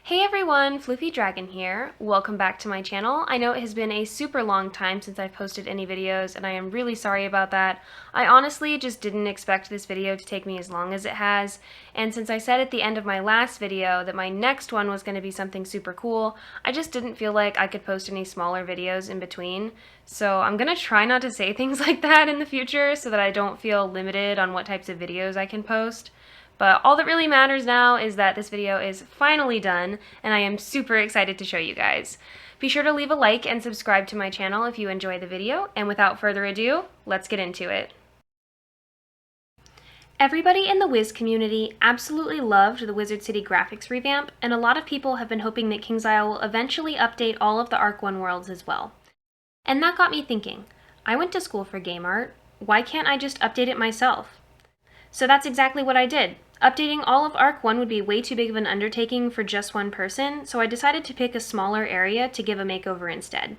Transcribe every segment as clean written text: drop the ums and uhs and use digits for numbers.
Hey everyone, Floofy Dragon here. Welcome back to my channel. I know it has been a super long time since I've posted any videos, and I am really sorry about that. I honestly just didn't expect this video to take me as long as it has, and since I said at the end of my last video that my next one was going to be something super cool, I just didn't feel like I could post any smaller videos in between. So I'm gonna try not to say things like that in the future so that I don't feel limited on what types of videos I can post. But all that really matters now is that this video is finally done, and I am super excited to show you guys. Be sure to leave a like and subscribe to my channel if you enjoy the video, and without further ado, let's get into it. Everybody in the Wiz community absolutely loved the Wizard City graphics revamp, and a lot of people have been hoping that KingsIsle will eventually update all of the Arc 1 worlds as well. And that got me thinking, I went to school for game art, why can't I just update it myself? So that's exactly what I did. Updating all of Arc 1 would be way too big of an undertaking for just one person, so I decided to pick a smaller area to give a makeover instead.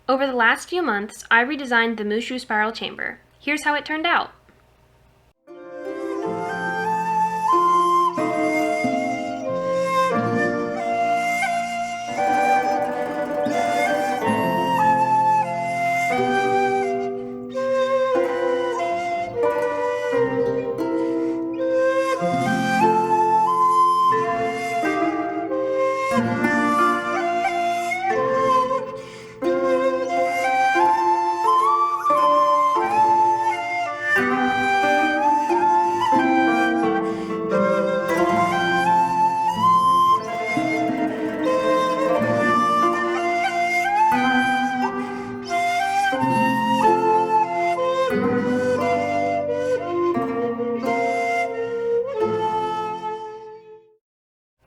Over the last few months, I redesigned the Mooshu spiral chamber. Here's how it turned out.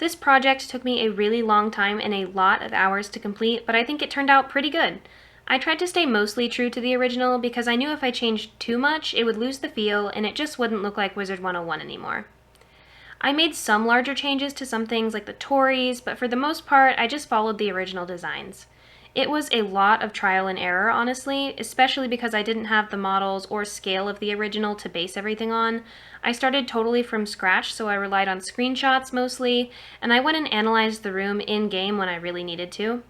This project took me a really long time and a lot of hours to complete, but I think it turned out pretty good. I tried to stay mostly true to the original because I knew if I changed too much, it would lose the feel and it just wouldn't look like Wizard101 anymore. I made some larger changes to some things like the Tories, but for the most part, I just followed the original designs. It was a lot of trial and error, honestly, especially because I didn't have the models or scale of the original to base everything on. I started totally from scratch, so I relied on screenshots mostly, and I went and analyzed the room in-game when I really needed to.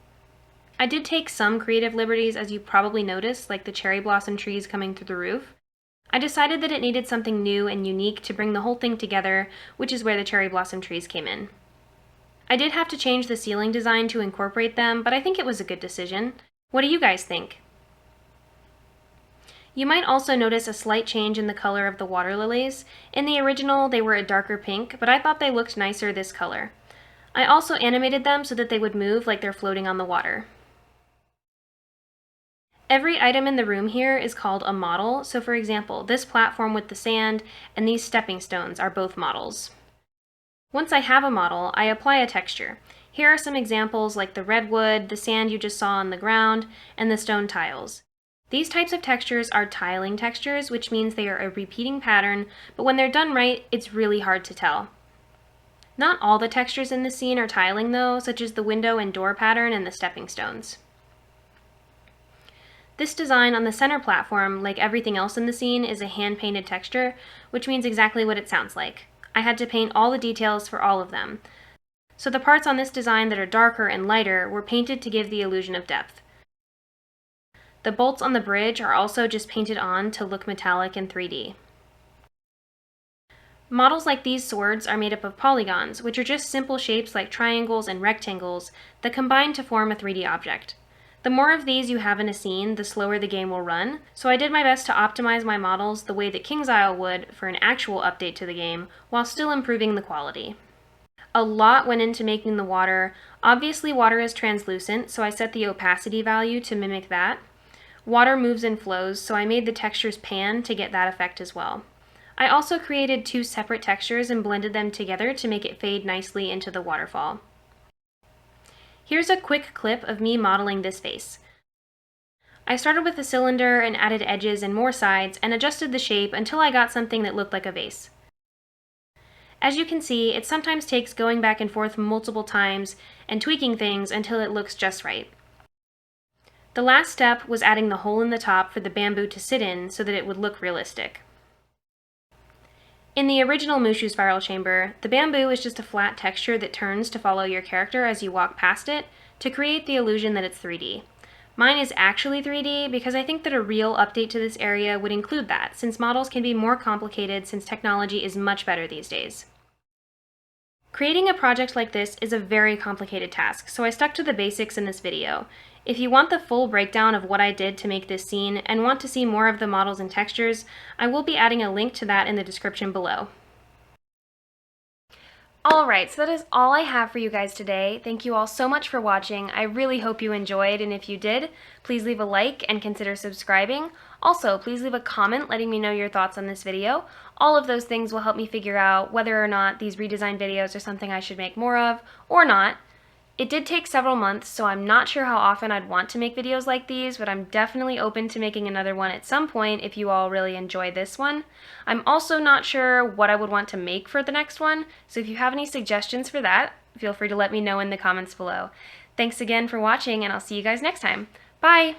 I did take some creative liberties, as you probably noticed, like the cherry blossom trees coming through the roof. I decided that it needed something new and unique to bring the whole thing together, which is where the cherry blossom trees came in. I did have to change the ceiling design to incorporate them, but I think it was a good decision. What do you guys think? You might also notice a slight change in the color of the water lilies. In the original, they were a darker pink, but I thought they looked nicer this color. I also animated them so that they would move like they're floating on the water. Every item in the room here is called a model, so for example, this platform with the sand and these stepping stones are both models. Once I have a model, I apply a texture. Here are some examples like the redwood, the sand you just saw on the ground, and the stone tiles. These types of textures are tiling textures, which means they are a repeating pattern, but when they're done right, it's really hard to tell. Not all the textures in the scene are tiling though, such as the window and door pattern and the stepping stones. This design on the center platform, like everything else in the scene, is a hand-painted texture, which means exactly what it sounds like. I had to paint all the details for all of them. So the parts on this design that are darker and lighter were painted to give the illusion of depth. The bolts on the bridge are also just painted on to look metallic in 3D. Models like these swords are made up of polygons, which are just simple shapes like triangles and rectangles that combine to form a 3D object. The more of these you have in a scene, the slower the game will run, so I did my best to optimize my models the way that KingsIsle would for an actual update to the game, while still improving the quality. A lot went into making the water. Obviously water is translucent, so I set the opacity value to mimic that. Water moves and flows, so I made the textures pan to get that effect as well. I also created two separate textures and blended them together to make it fade nicely into the waterfall. Here's a quick clip of me modeling this vase. I started with a cylinder and added edges and more sides and adjusted the shape until I got something that looked like a vase. As you can see, it sometimes takes going back and forth multiple times and tweaking things until it looks just right. The last step was adding the hole in the top for the bamboo to sit in so that it would look realistic. In the original Mooshu spiral chamber, the bamboo is just a flat texture that turns to follow your character as you walk past it to create the illusion that it's 3D. Mine is actually 3D because I think that a real update to this area would include that, since models can be more complicated since technology is much better these days. Creating a project like this is a very complicated task, so I stuck to the basics in this video. If you want the full breakdown of what I did to make this scene and want to see more of the models and textures, I will be adding a link to that in the description below. Alright, so that is all I have for you guys today. Thank you all so much for watching. I really hope you enjoyed, and if you did, please leave a like and consider subscribing. Also, please leave a comment letting me know your thoughts on this video. All of those things will help me figure out whether or not these redesign videos are something I should make more of, or not. It did take several months, so I'm not sure how often I'd want to make videos like these, but I'm definitely open to making another one at some point if you all really enjoy this one. I'm also not sure what I would want to make for the next one, so if you have any suggestions for that, feel free to let me know in the comments below. Thanks again for watching, and I'll see you guys next time. Bye!